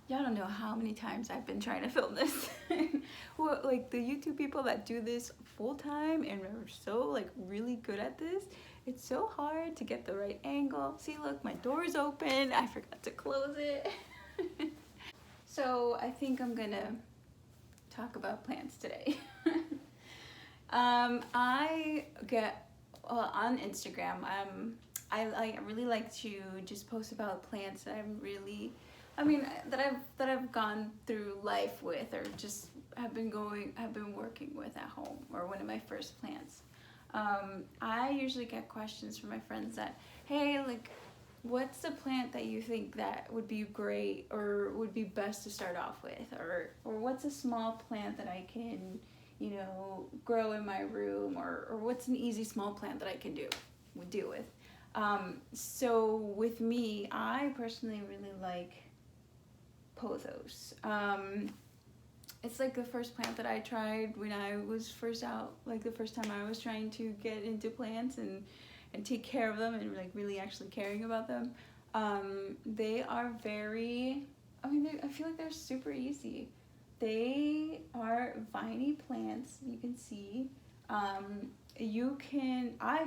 y'all don't know how many times I've been trying to film this. Well, like the YouTube people that do this full time and are so like really good at this, it's so hard to get the right angle. See, look, my door's open. I forgot to close it. So I think I'm gonna talk about plants today. I get on Instagram. I really like to just post about plants that I'm really, I mean that I've gone through life with, or just have been working with at home, or one of my first plants. I usually get questions from my friends that, hey, like, what's the plant that you think that would be great or would be best to start off with, or what's a small plant that I can, you know, grow in my room, or what's an easy small plant that I can deal with. So with me, I personally really like pothos. It's like the first plant that I tried when I was first out, like the first time I was trying to get into plants and take care of them and like really actually caring about them. They are very, I mean, I feel like they're super easy. They are viney plants, you can see. I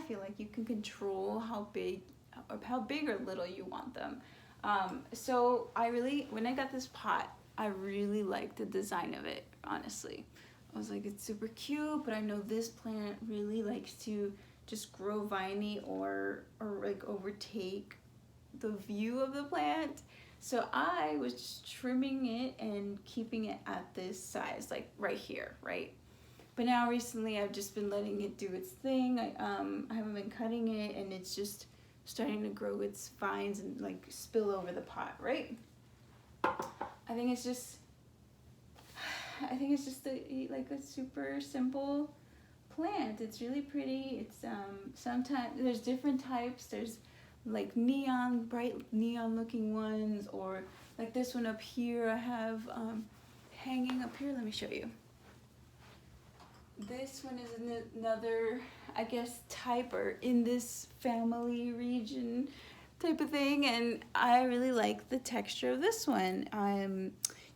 feel like you can control how big or little you want them. So when I got this pot, I really liked the design of it, honestly. I was like, it's super cute, but I know this plant really likes to just grow viney or like overtake the view of the plant. So I was just trimming it and keeping it at this size, like right here, right? But now recently I've just been letting it do its thing. I haven't been cutting it, and it's just starting to grow its vines and like spill over the pot, right? I think it's just like a super simple plant. It's really pretty. It's sometimes there's different types. There's like bright neon looking ones, or like this one up here I have hanging up here. Let me show you. This one is another, I guess, type, or in this family region type of thing, and I really like the texture of this one.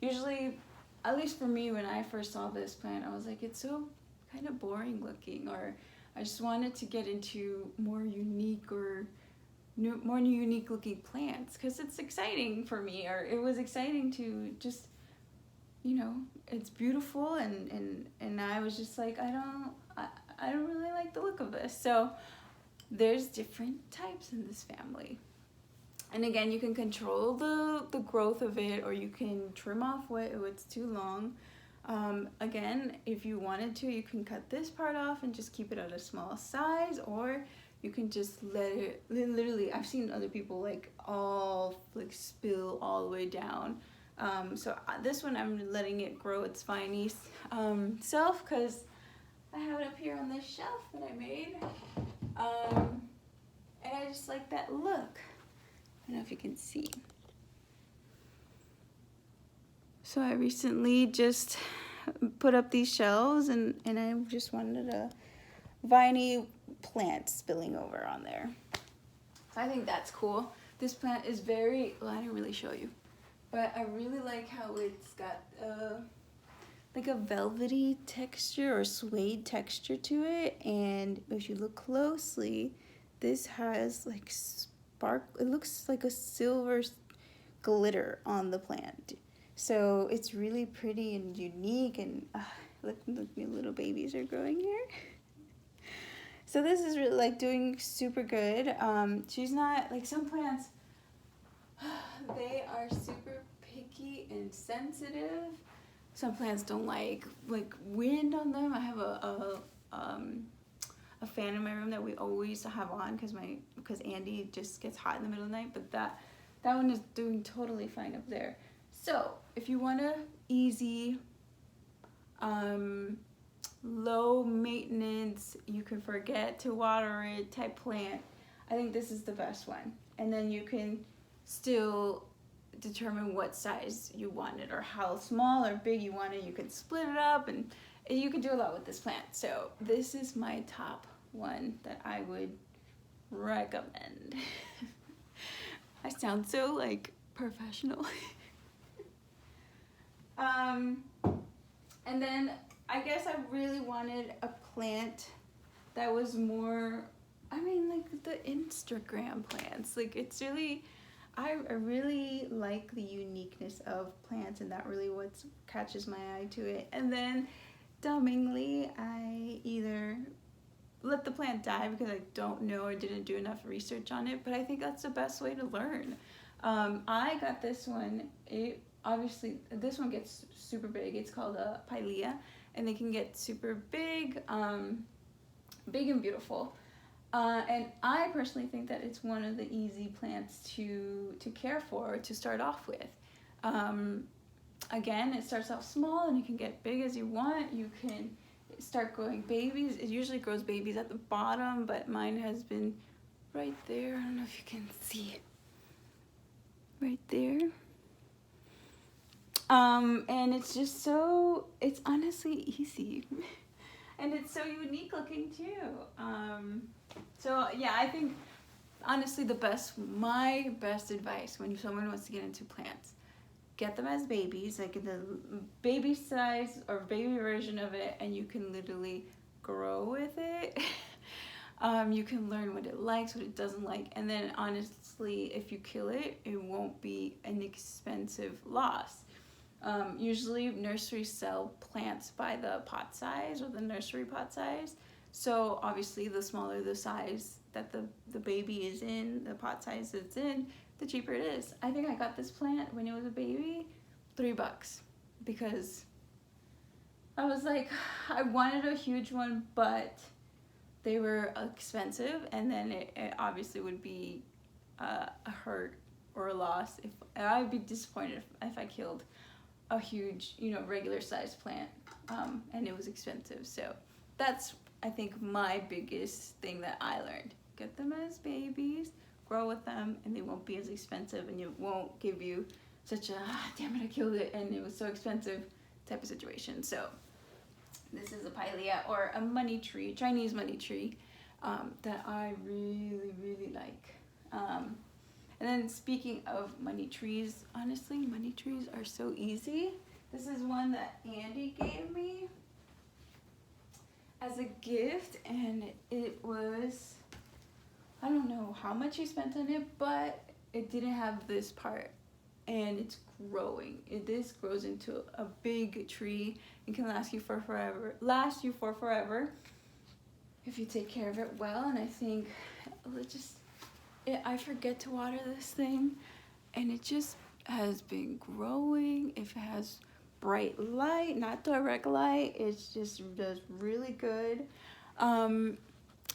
Usually, at least for me, when I first saw this plant, I was like, it's so kind of boring looking, or I just wanted to get into more unique looking plants, because it's exciting for me, or it was exciting to just, you know, it's beautiful, and I was just like, I don't really like the look of this. So there's different types in this family. And again, you can control the growth of it, or you can trim off if it's too long. Again, if you wanted to, you can cut this part off and just keep it at a small size, or you can just let it, literally, I've seen other people spill all the way down. So this one I'm letting it grow its viney self, because I have it up here on this shelf that I made. And I just like that look. I don't know if you can see. So I recently just put up these shelves, and I just wanted a viney plant spilling over on there. So I think that's cool. This plant is very, well, I didn't really show you, but I really like how it's got like a velvety texture or suede texture to it. And if you look closely, this has like it looks like a silver glitter on the plant. So it's really pretty and unique, and look, new little babies are growing here. So this is really like doing super good. She's not like some plants, they are super picky and sensitive. Some plants don't like wind on them. I have a fan in my room that we always have on because Andy just gets hot in the middle of the night, but that one is doing totally fine up there. So if you want a easy, low maintenance, you can forget to water it type plant, I think this is the best one. And then you can still determine what size you want it, or how small or big you want it. You can split it up, and you can do a lot with this plant. So this is my top one that I would recommend. I sound so like professional. Um, and then I guess I really wanted a plant that was more, I mean, like the Instagram plants. Like it's really, I really like the uniqueness of plants, and that really what catches my eye to it. And then dumbingly, I either let the plant die because I don't know or didn't do enough research on it, but I think that's the best way to learn. I got this one. It obviously this one gets super big. It's called a pilea, and they can get super big, big and beautiful. And I personally think that it's one of the easy plants to care for, to start off with. Um, Again, it starts off small and you can get big as you want. You can start growing babies. It usually grows babies at the bottom, but mine has been right there. I don't know if you can see. Right there. And it's just so, it's honestly easy. And it's so unique looking too. So yeah, I think honestly my best advice when someone wants to get into plants, get them as babies, like the baby size or baby version of it, and you can literally grow with it. You can learn what it likes, what it doesn't like, and then honestly, if you kill it, it won't be an expensive loss. Usually nurseries sell plants by the pot size or the nursery pot size. So obviously the smaller the size that the baby is in, the pot size it's in, the cheaper it is. I think I got this plant when it was a baby, $3, because I was like, I wanted a huge one, but they were expensive, and then it obviously would be a hurt or a loss. If I'd be disappointed if I killed a huge, regular sized plant, and it was expensive. So that's, I think, my biggest thing that I learned. Get them as babies, grow with them, and they won't be as expensive, and it won't give you such a, damn it, I killed it and it was so expensive type of situation. So this is a pilea, or a money tree, Chinese money tree, that I really, really like. And then speaking of money trees, honestly, money trees are so easy. This is one that Andy gave me as a gift, and it was, I don't know how much he spent on it, but it didn't have this part, and it's growing. This grows into a big tree and can last you for forever if you take care of it well. And I think I forget to water this thing, and it just has been growing. If it has bright light, not direct light, it just does really good.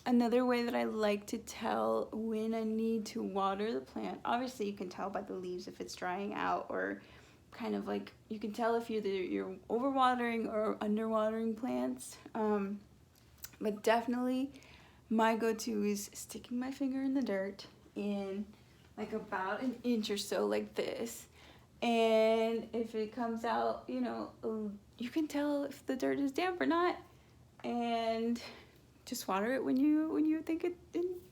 Another way that I like to tell when I need to water the plant, obviously you can tell by the leaves if it's drying out, or kind of like you can tell if you're overwatering or underwatering plants. But definitely my go-to is sticking my finger in the dirt in like about an inch or so, like this. And if it comes out, you can tell if the dirt is damp or not, and just water it when you think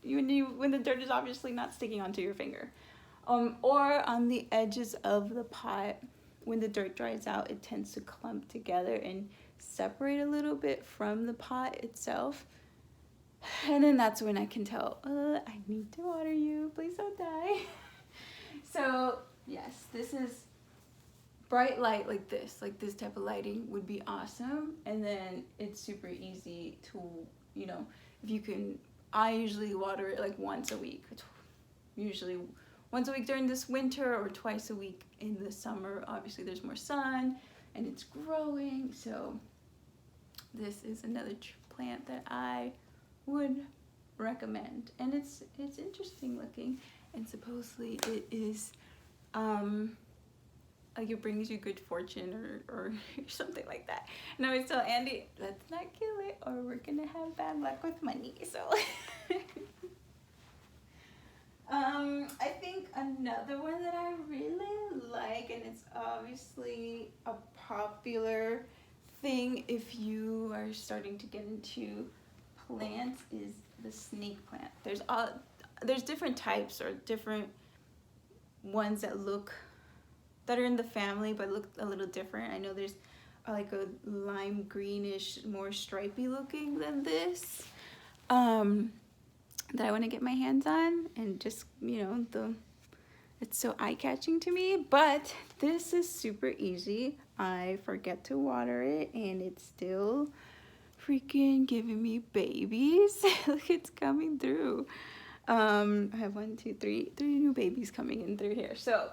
when the dirt is obviously not sticking onto your finger, or on the edges of the pot. When the dirt dries out, it tends to clump together and separate a little bit from the pot itself, and then that's when I can tell, I need to water you, please don't die. So yes, this is bright light like this type of lighting would be awesome. And then it's super easy to, if you can, I usually water it like once a week, usually once a week during this winter, or twice a week in the summer. Obviously there's more sun and it's growing. So this is another plant that I would recommend, and it's interesting looking, and supposedly it is like it brings you good fortune or something like that. And I always tell Andy, let's not kill it or we're gonna have bad luck with money. So I think another one that I really like, and it's obviously a popular thing if you are starting to get into plants, is the snake plant. There's different types or different ones that look that are in the family but look a little different. I know there's like a lime greenish, more stripy looking than this, that I want to get my hands on, and just, you know, it's so eye-catching to me. But this is super easy. I forget to water it and it's still freaking giving me babies. Look, it's coming through. I have three new babies coming in through here. So,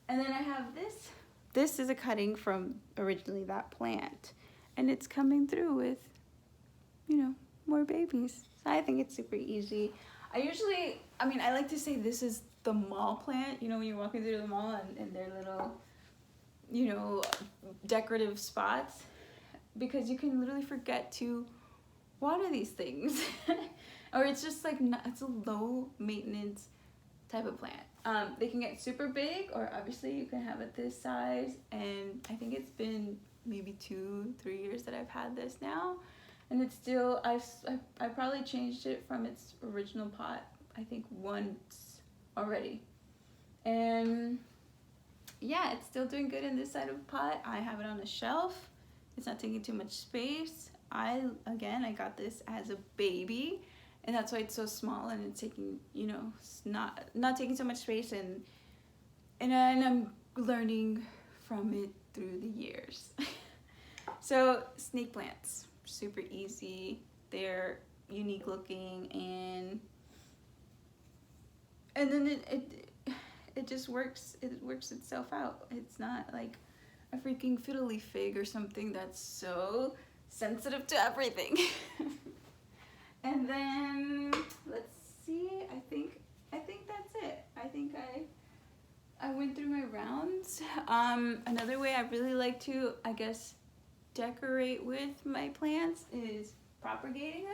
and then I have this. This is a cutting from originally that plant, and it's coming through with, you know, more babies. So I think it's super easy. I like to say this is the mall plant. You know, when you're walking through the mall and their little, you know, decorative spots, because you can literally forget to water these things. Or it's just like, it's a low maintenance type of plant. They can get super big, or obviously you can have it this size. And I think it's been maybe 2-3 years that I've had this now, and it's still, I probably changed it from its original pot, I think once already. And yeah, it's still doing good in this side of the pot. I have it on a shelf. It's not taking too much space. I got this as a baby, and that's why it's so small, and it's taking, you know, not taking so much space, and I'm learning from it through the years. So snake plants, super easy. They're unique looking, and then it just works. It works itself out. It's not like a freaking fiddly fig or something that's so sensitive to everything. And then let's see, I think that's it. I think I went through my rounds. Another way I really like to, I guess, decorate with my plants is propagating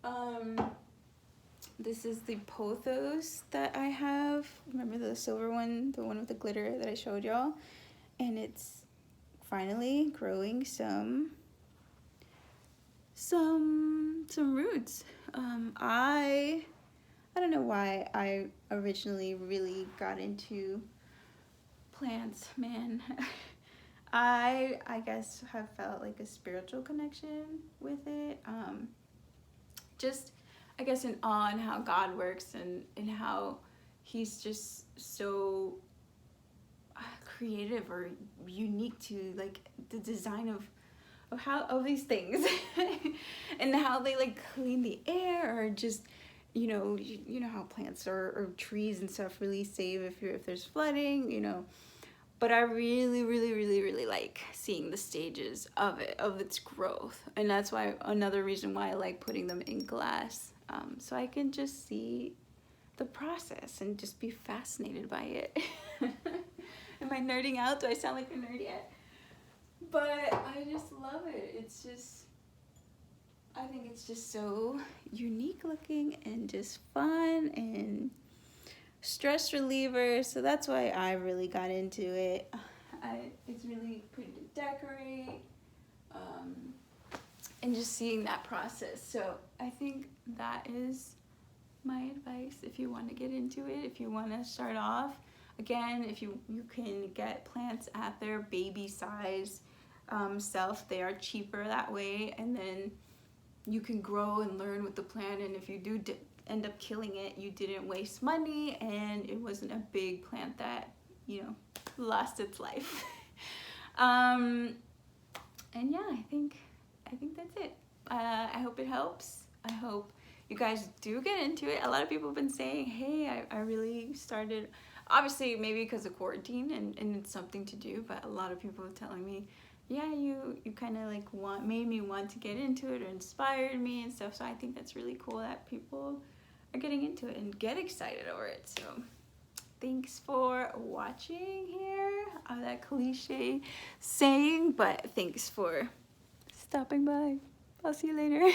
them. This is the pothos that I have. Remember the silver one, the one with the glitter that I showed y'all? And it's finally growing some roots. I don't know why I originally really got into plants, man. I guess have felt like a spiritual connection with it. Just, I guess, in awe on how God works, and how he's just so creative or unique to like the design of these things. And how they like clean the air, or just, you know how plants or trees and stuff really save if there's flooding, you know. But I really like seeing the stages of its growth, and that's why another reason why I like putting them in glass, so I can just see the process and just be fascinated by it. Am I nerding out? Do I sound like a nerd yet? But I just love it. It's just, I think it's just so unique looking and just fun and stress reliever. So that's why I really got into it. It's really pretty to decorate, and just seeing that process. So I think that is my advice if you want to get into it, if you want to start off. Again, if you can get plants at their baby size self, they are cheaper that way, and then you can grow and learn with the plant, and if you do end up killing it, you didn't waste money, and it wasn't a big plant that, you know, lost its life. And yeah, I think that's it. I hope it helps. I hope you guys do get into it. A lot of people have been saying, hey, I really started, obviously maybe because of quarantine and it's something to do, but a lot of people are telling me, yeah, you kind of like made me want to get into it, or inspired me and stuff. So I think that's really cool that people are getting into it and get excited over it. So thanks for watching here. That cliche saying, but thanks for stopping by. I'll see you later.